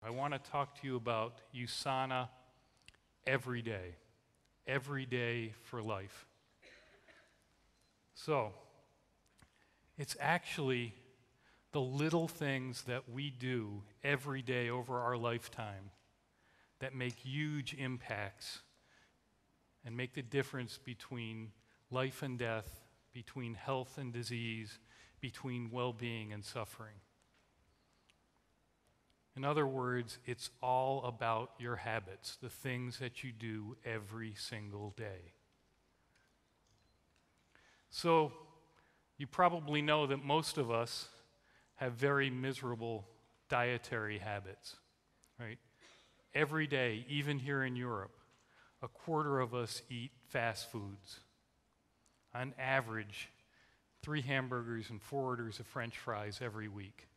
I want to talk to you about USANA every day for life. So, it's actually the little things that we do every day over our lifetime that make huge impacts and make the difference between life and death, between health and disease, between well-being and suffering. In other words, it's all about your habits, the things that you do every single day. So, you probably know that most of us have very miserable dietary habits, right? Every day, even here in Europe, a quarter of us eat fast foods. On average, 3 hamburgers and 4 orders of French fries every week.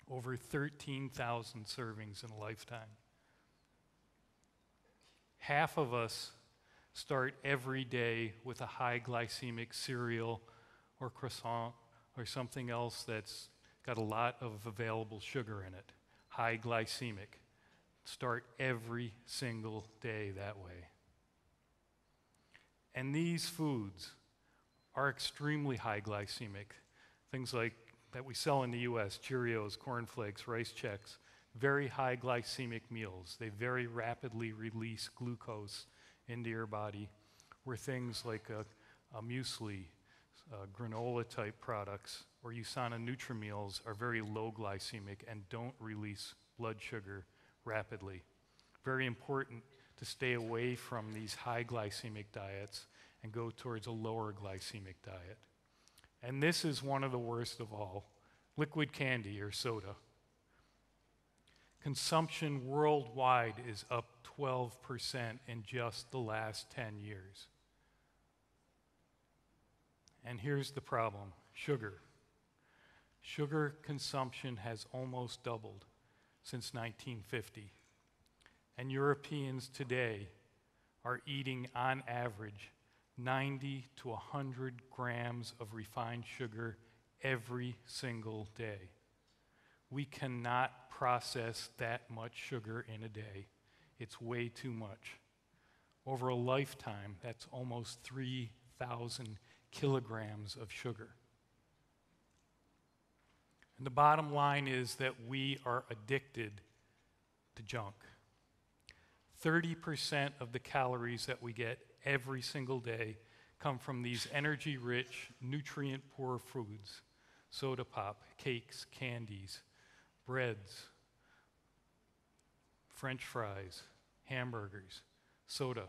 Over 13,000 servings in a lifetime. Half of us start every day with a high glycemic cereal or croissant or something else that's got a lot of available sugar in it. High glycemic. Start every single day that way. And these foods are extremely high glycemic. Things like that we sell in the US, Cheerios, Corn Flakes, Rice Chex, very high glycemic meals. They very rapidly release glucose into your body, where things like a muesli, granola type products, or USANA Nutrimeals are very low glycemic and don't release blood sugar rapidly. Very important to stay away from these high glycemic diets and go towards a lower glycemic diet. And this is one of the worst of all, liquid candy or soda. Consumption worldwide is up 12% in just the last 10 years. And here's the problem, sugar. Sugar consumption has almost doubled since 1950. And Europeans today are eating on average 90 to 100 grams of refined sugar every single day. We cannot process that much sugar in a day. It's way too much. Over a lifetime, that's almost 3,000 kilograms of sugar. And the bottom line is that we are addicted to junk. 30% of the calories that we get every single day come from these energy-rich, nutrient-poor foods. Soda pop, cakes, candies, breads, French fries, hamburgers, soda.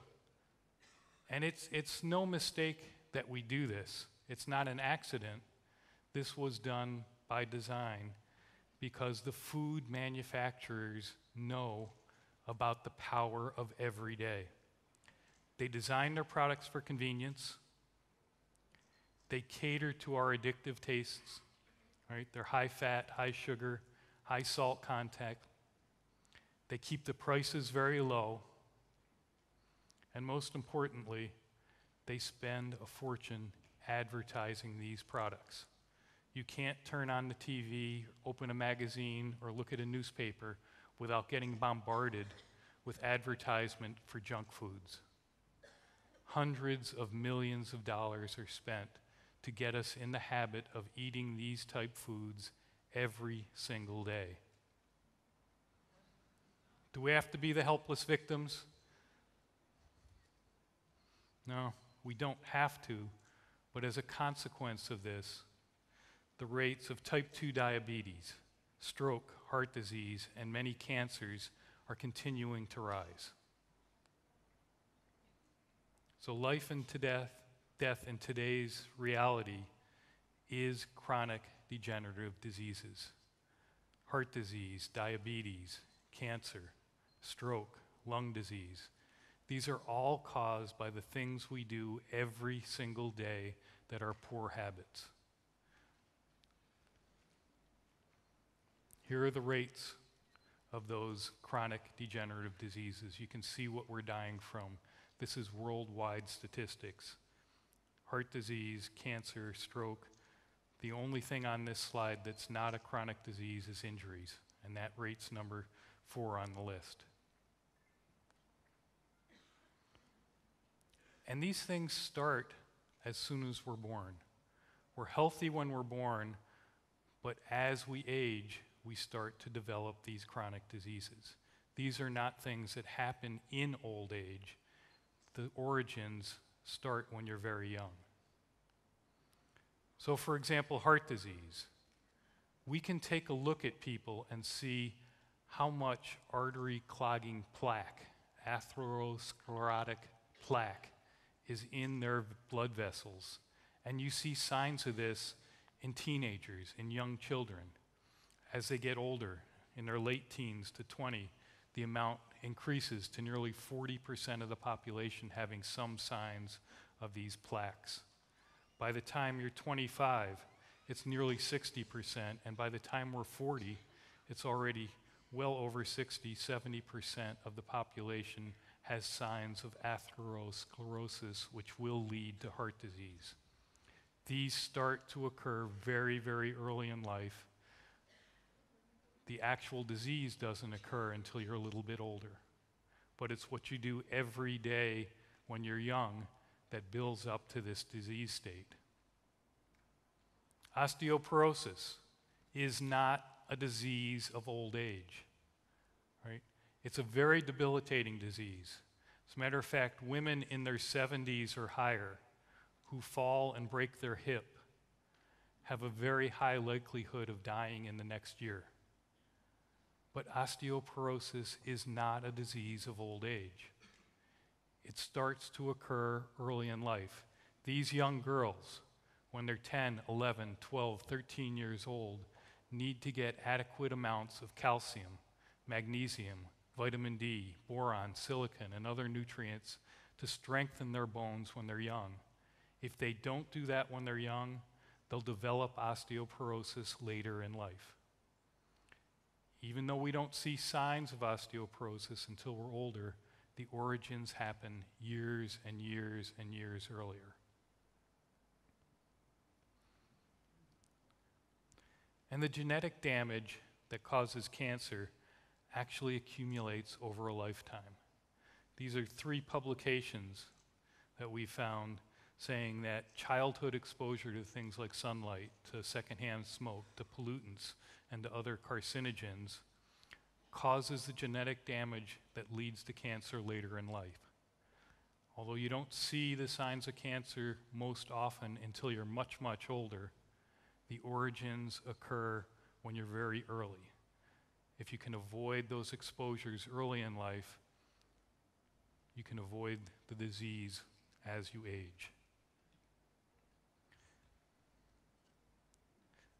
And it's no mistake that we do this. It's not an accident. This was done by design because the food manufacturers know about the power of every day. They design their products for convenience. They cater to our addictive tastes, right? They're high fat, high sugar, high salt content. They keep the prices very low. And most importantly, they spend a fortune advertising these products. You can't turn on the TV, open a magazine, or look at a newspaper without getting bombarded with advertisement for junk foods. Hundreds of millions of dollars are spent to get us in the habit of eating these type foods every single day. Do we have to be the helpless victims? No, we don't have to, but as a consequence of this, the rates of type 2 diabetes, stroke, heart disease, and many cancers are continuing to rise. So life and death in today's reality is chronic degenerative diseases. Heart disease, diabetes, cancer, stroke, lung disease. These are all caused by the things we do every single day that are poor habits. Here are the rates of those chronic degenerative diseases. You can see what we're dying from. This is worldwide statistics. Heart disease, cancer, stroke. The only thing on this slide that's not a chronic disease is injuries, and that rate's number 4 on the list. And these things start as soon as we're born. We're healthy when we're born, but as we age, we start to develop these chronic diseases. These are not things that happen in old age. The origins start when you're very young. So for example, heart disease. We can take a look at people and see how much artery clogging plaque, atherosclerotic plaque, is in their blood vessels. And you see signs of this in teenagers, in young children. As they get older, in their late teens to 20, the amount increases to nearly 40% of the population having some signs of these plaques. By the time you're 25, it's nearly 60%, and by the time we're 40, it's already well over 60-70% of the population has signs of atherosclerosis, which will lead to heart disease. These start to occur very, very early in life. The actual disease doesn't occur until you're a little bit older. But it's what you do every day when you're young that builds up to this disease state. Osteoporosis is not a disease of old age, right? It's a very debilitating disease. As a matter of fact, women in their 70s or higher who fall and break their hip have a very high likelihood of dying in the next year. But osteoporosis is not a disease of old age. It starts to occur early in life. These young girls, when they're 10, 11, 12, 13 years old, need to get adequate amounts of calcium, magnesium, vitamin D, boron, silicon, and other nutrients to strengthen their bones when they're young. If they don't do that when they're young, they'll develop osteoporosis later in life. Even though we don't see signs of osteoporosis until we're older, the origins happen years and years and years earlier. And the genetic damage that causes cancer actually accumulates over a lifetime. These are 3 publications that we found saying that childhood exposure to things like sunlight, to secondhand smoke, to pollutants, and to other carcinogens causes the genetic damage that leads to cancer later in life. Although you don't see the signs of cancer most often until you're much, much older, the origins occur when you're very early. If you can avoid those exposures early in life, you can avoid the disease as you age.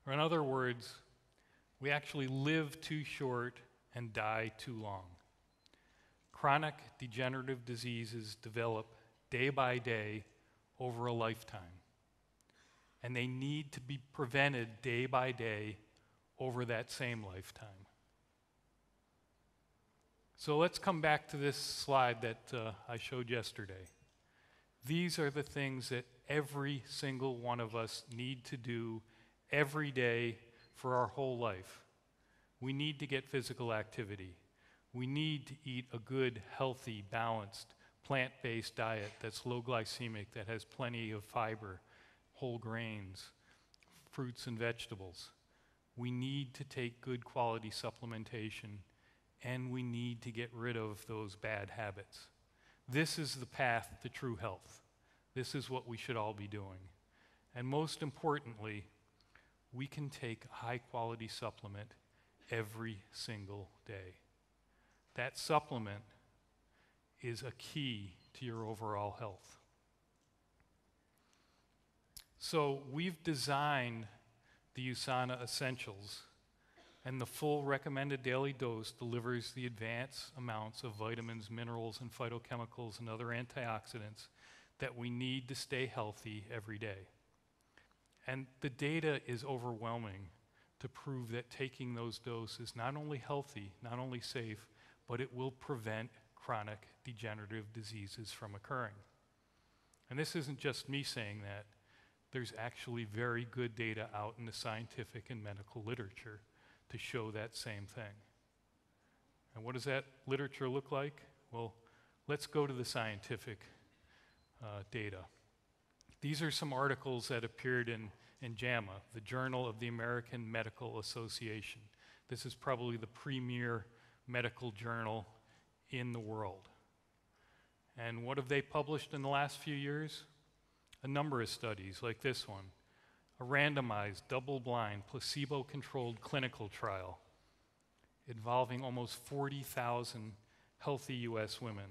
Or in other words, we actually live too short and die too long. Chronic degenerative diseases develop day by day over a lifetime. And they need to be prevented day by day over that same lifetime. So let's come back to this slide that I showed yesterday. These are the things that every single one of us need to do every day for our whole life. We need to get physical activity. We need to eat a good, healthy, balanced, plant-based diet that's low glycemic, that has plenty of fiber, whole grains, fruits and vegetables. We need to take good quality supplementation, and we need to get rid of those bad habits. This is the path to true health. This is what we should all be doing. And most importantly, we can take a high-quality supplement every single day. That supplement is a key to your overall health. So we've designed the USANA Essentials, and the full recommended daily dose delivers the advanced amounts of vitamins, minerals, and phytochemicals and other antioxidants that we need to stay healthy every day. And the data is overwhelming to prove that taking those doses is not only healthy, not only safe, but it will prevent chronic degenerative diseases from occurring. And this isn't just me saying that. There's actually very good data out in the scientific and medical literature to show that same thing. And what does that literature look like? Well, let's go to the scientific data. These are some articles that appeared in JAMA, the Journal of the American Medical Association. This is probably the premier medical journal in the world. And what have they published in the last few years? A number of studies like this one, a randomized, double-blind, placebo-controlled clinical trial involving almost 40,000 healthy US women.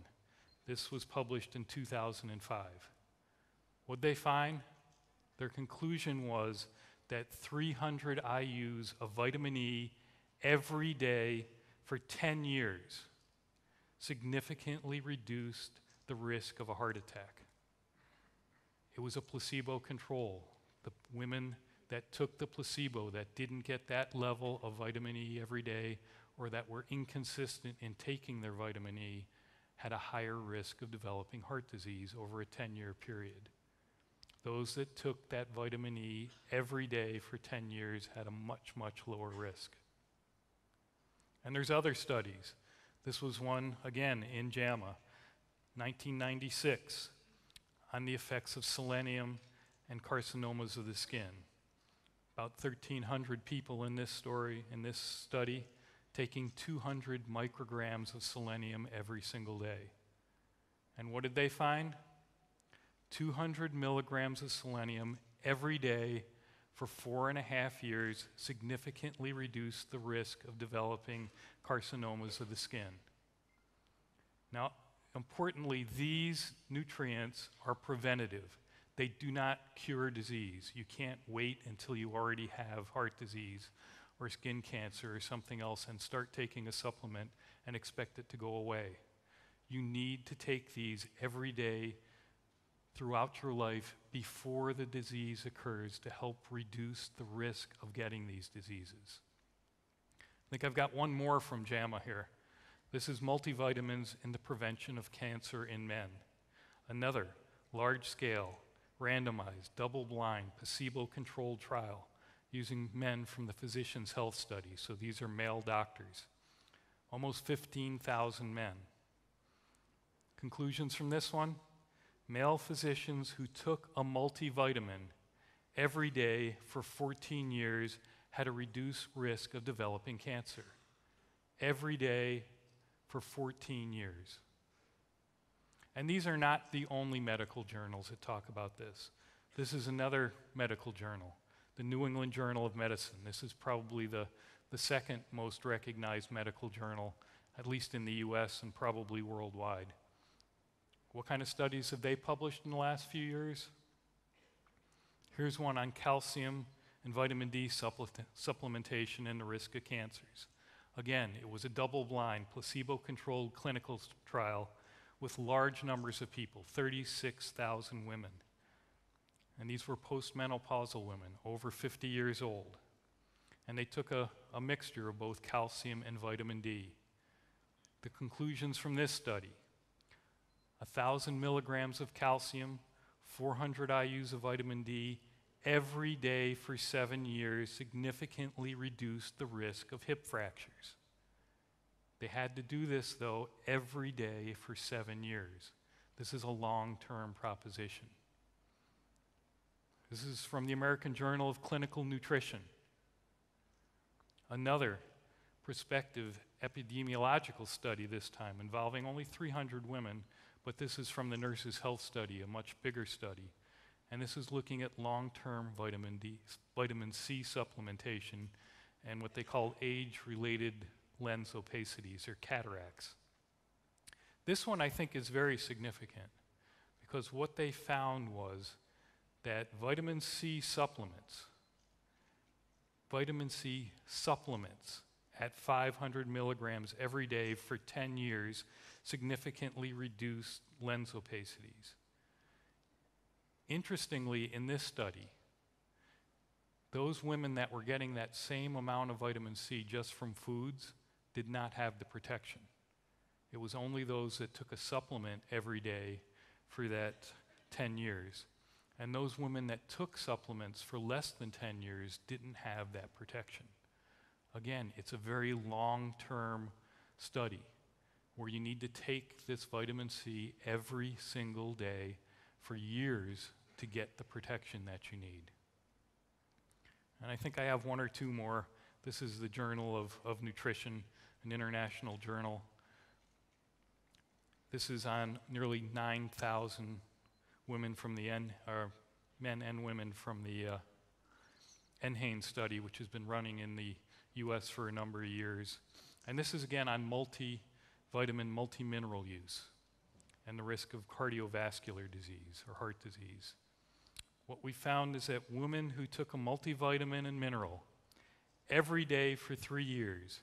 This was published in 2005. What'd they find? Their conclusion was that 300 IUs of vitamin E every day for 10 years significantly reduced the risk of a heart attack. It was a placebo control. The women that took the placebo, that didn't get that level of vitamin E every day, or that were inconsistent in taking their vitamin E, had a higher risk of developing heart disease over a 10-year period. Those that took that vitamin E every day for 10 years had a much, much lower risk. And there's other studies. This was one, again, in JAMA, 1996, on the effects of selenium and carcinomas of the skin. About 1,300 people in this study, taking 200 micrograms of selenium every single day. And what did they find? 200 milligrams of selenium every day for 4.5 years significantly reduced the risk of developing carcinomas of the skin. Now, importantly, these nutrients are preventative. They do not cure disease. You can't wait until you already have heart disease or skin cancer or something else and start taking a supplement and expect it to go away. You need to take these every day throughout your life before the disease occurs to help reduce the risk of getting these diseases. I think I've got one more from JAMA here. This is multivitamins in the prevention of cancer in men. Another large-scale, randomized, double-blind, placebo-controlled trial using men from the Physicians' Health Study. So these are male doctors. Almost 15,000 men. Conclusions from this one? Male physicians who took a multivitamin every day for 14 years had a reduced risk of developing cancer. Every day for 14 years. And these are not the only medical journals that talk about this. This is another medical journal, the New England Journal of Medicine. This is probably the second most recognized medical journal, at least in the US and probably worldwide. What kind of studies have they published in the last few years? Here's one on calcium and vitamin D supplementation and the risk of cancers. Again, it was a double-blind, placebo-controlled clinical trial with large numbers of people, 36,000 women. And these were postmenopausal women, over 50 years old. And they took a mixture of both calcium and vitamin D. The conclusions from this study: 1,000 milligrams of calcium, 400 IUs of vitamin D, every day for 7 years significantly reduced the risk of hip fractures. They had to do this, though, every day for 7 years. This is a long-term proposition. This is from the American Journal of Clinical Nutrition. Another prospective epidemiological study this time involving only 300 women, but this is from the Nurses' Health Study, a much bigger study. And this is looking at long-term vitamin C supplementation and what they call age-related lens opacities or cataracts. This one I think is very significant because what they found was that vitamin C supplements at 500 milligrams every day for 10 years significantly reduced lens opacities. Interestingly, in this study, those women that were getting that same amount of vitamin C just from foods did not have the protection. It was only those that took a supplement every day for that 10 years. And those women that took supplements for less than 10 years didn't have that protection. Again, it's a very long-term study where you need to take this vitamin C every single day for years to get the protection that you need. And I think I have one or two more. This is the Journal of Nutrition, an international journal. This is on nearly 9,000 women from the men and women from the NHANES study, which has been running in the US for a number of years. And this is again on multivitamin, multi-mineral use and the risk of cardiovascular disease or heart disease. What we found is that women who took a multivitamin and mineral every day for 3 years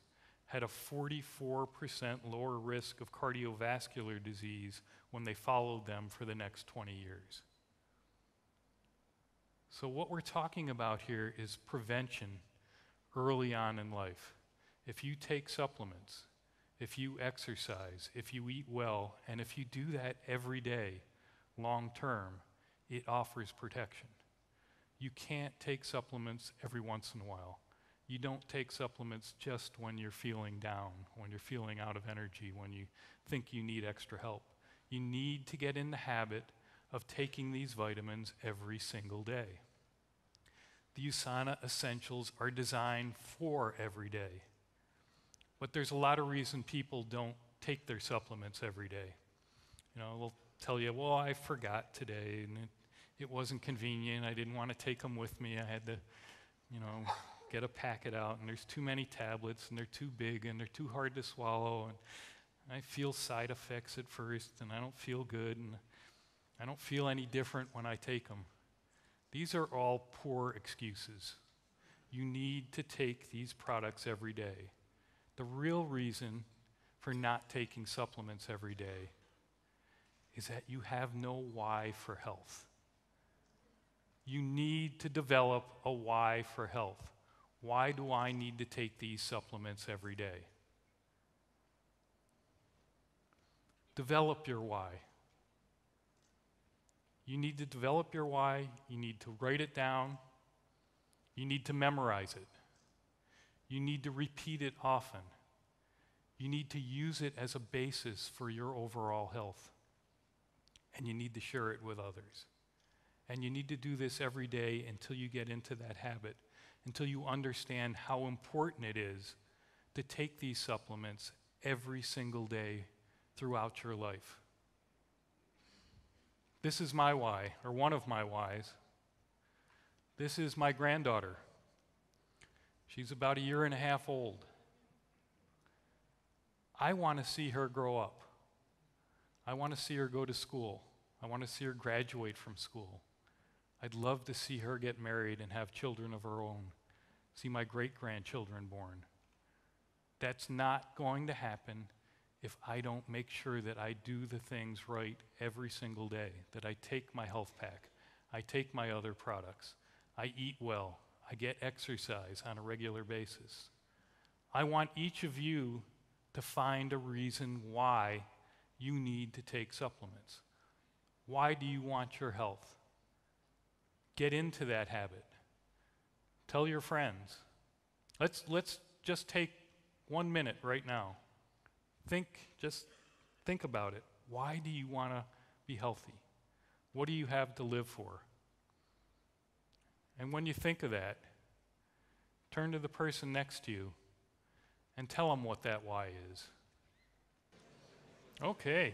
had a 44% lower risk of cardiovascular disease when they followed them for the next 20 years. So what we're talking about here is prevention early on in life. If you take supplements, if you exercise, if you eat well, and if you do that every day, long term, it offers protection. You can't take supplements every once in a while. You don't take supplements just when you're feeling down, when you're feeling out of energy, when you think you need extra help. You need to get in the habit of taking these vitamins every single day. The USANA essentials are designed for every day. But there's a lot of reason people don't take their supplements every day. You know, they'll tell you, well, I forgot today, and it wasn't convenient. I didn't want to take them with me. I had to, get a packet out, and there's too many tablets, and they're too big, and they're too hard to swallow, and I feel side effects at first, and I don't feel good, and I don't feel any different when I take them. These are all poor excuses. You need to take these products every day. The real reason for not taking supplements every day is that you have no why for health. You need to develop a why for health. Why do I need to take these supplements every day? Develop your why. You need to develop your why. You need to write it down. You need to memorize it. You need to repeat it often. You need to use it as a basis for your overall health. And you need to share it with others. And you need to do this every day until you get into that habit, until you understand how important it is to take these supplements every single day throughout your life. This is my why, or one of my whys. This is my granddaughter. She's about 1.5 years old. I want to see her grow up. I want to see her go to school. I want to see her graduate from school. I'd love to see her get married and have children of her own, see my great-grandchildren born. That's not going to happen if I don't make sure that I do the things right every single day, that I take my health pack, I take my other products, I eat well, I get exercise on a regular basis. I want each of you to find a reason why you need to take supplements. Why do you want your health? Get into that habit. Tell your friends. Let's just take 1 minute right now. Just think about it. Why do you want to be healthy? What do you have to live for? And when you think of that, turn to the person next to you and tell them what that why is. Okay.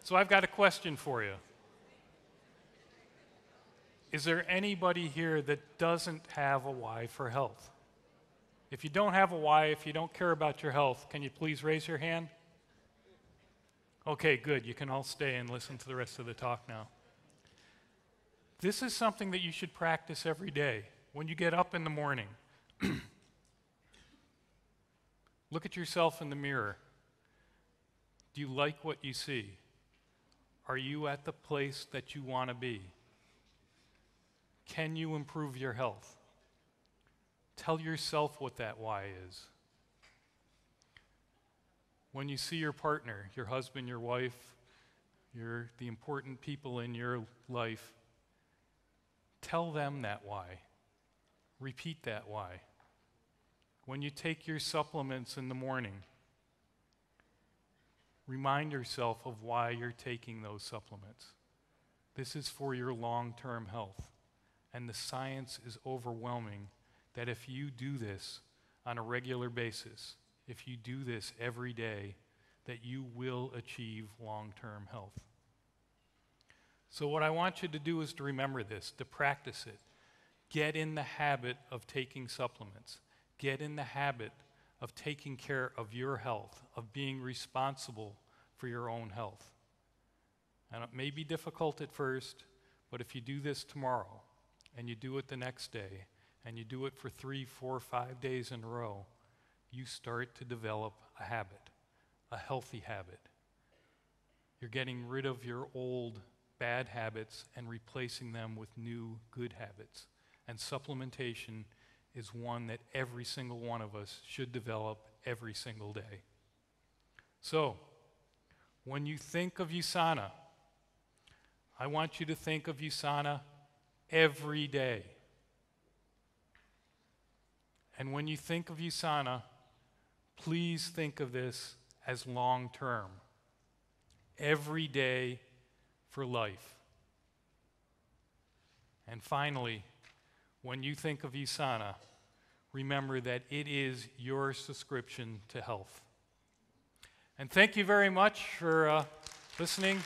So I've got a question for you. Is there anybody here that doesn't have a why for health? If you don't have a why, if you don't care about your health, can you please raise your hand? Okay, good. You can all stay and listen to the rest of the talk now. This is something that you should practice every day. When you get up in the morning, look at yourself in the mirror. Do you like what you see? Are you at the place that you want to be? Can you improve your health? Tell yourself what that why is. When you see your partner, your husband, your wife, the important people in your life, tell them that why. Repeat that why. When you take your supplements in the morning, remind yourself of why you're taking those supplements. This is for your long-term health. And the science is overwhelming that if you do this on a regular basis, if you do this every day, that you will achieve long-term health. So what I want you to do is to remember this, to practice it. Get in the habit of taking supplements. Get in the habit of taking care of your health, of being responsible for your own health. And it may be difficult at first, but if you do this tomorrow, and you do it the next day, and you do it for 3, 4, 5 days in a row, you start to develop a habit, a healthy habit. You're getting rid of your old bad habits and replacing them with new good habits. And supplementation is one that every single one of us should develop every single day. So, when you think of USANA, I want you to think of USANA every day. And when you think of USANA, please think of this as long-term. Every day for life. And finally, when you think of USANA, remember that it is your subscription to health. And thank you very much for listening.